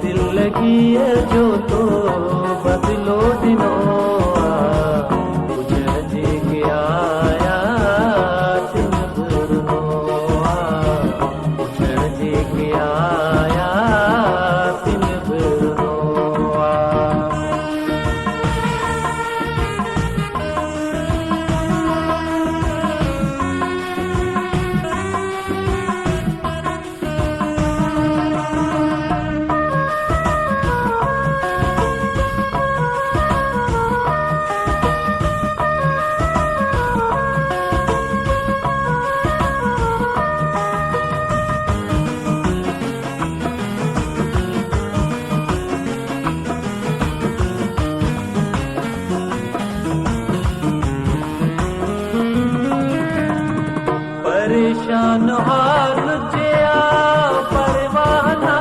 दिल लगी है जो तो बदलो दिनों जी के आया दिन बुरनोआ जी के आया दिन बुरनोआ परेशान हाल जिया परवाना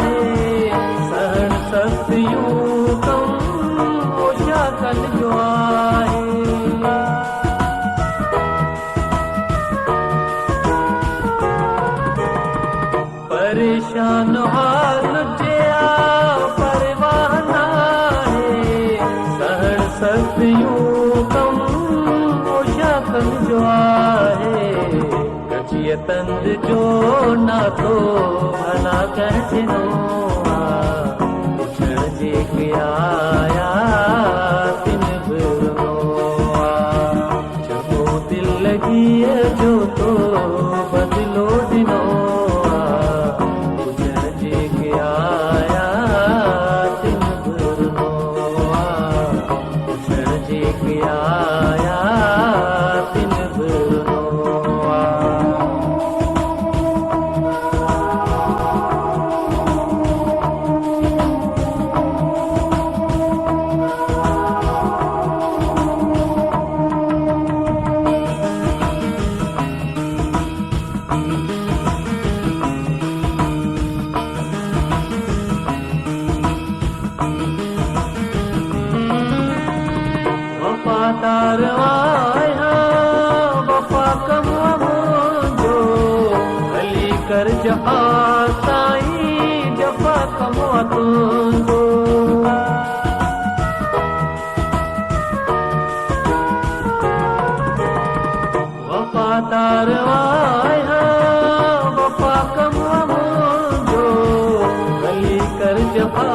है सहन सस्तियों कम ओशा कल जो आए परेशान हाल जिया परवाना है सहन सस्तियों कम ओशा कल जो आए ये तंद जो ना तो भला कैसे नोआ जी के आया दिन बुरनोआ जो दिल लगी है जो तो बदलो दिनोआ जी के आया दिन बुरनोआ जी के आया दिन बुरनोआ वफादार आया वफा कम जो अली कर जफा साईं जफा कम तुझो वफादार आया वफा कम जो अली कर जफा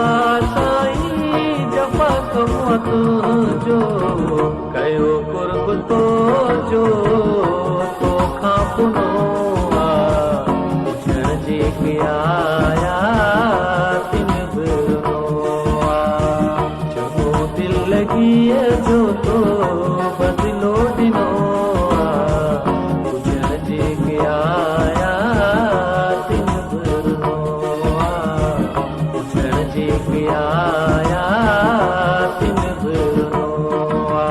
साईं जफा कम तुझो कयो कुर्ब तो जो तो खापुनोआ जी के आया दिन बुरनोआ जो दिल लगी है जो तो बदलो दिनोआ जी के आया दिन बुरनोआ जी के आया दिन बुरनोआ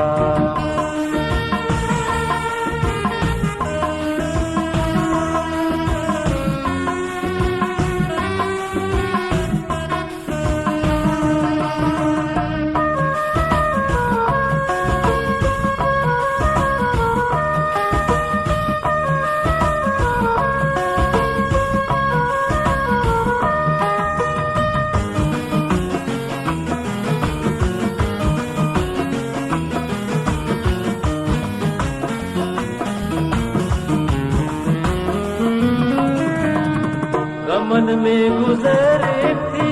गमन में गुजरे थी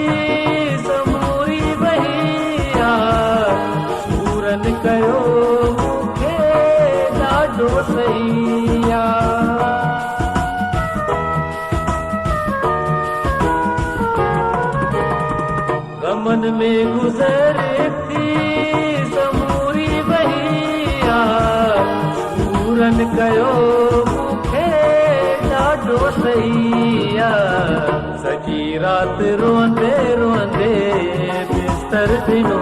समूरी बहिया सूरन कयो मुखे ॾाढो सैया गमन में गुजरे थी समूरी बहिया सूरन कयो मुखे ॾाढो सैया सॼी रात रोंदे रोंदे बिस्तर ॾिनो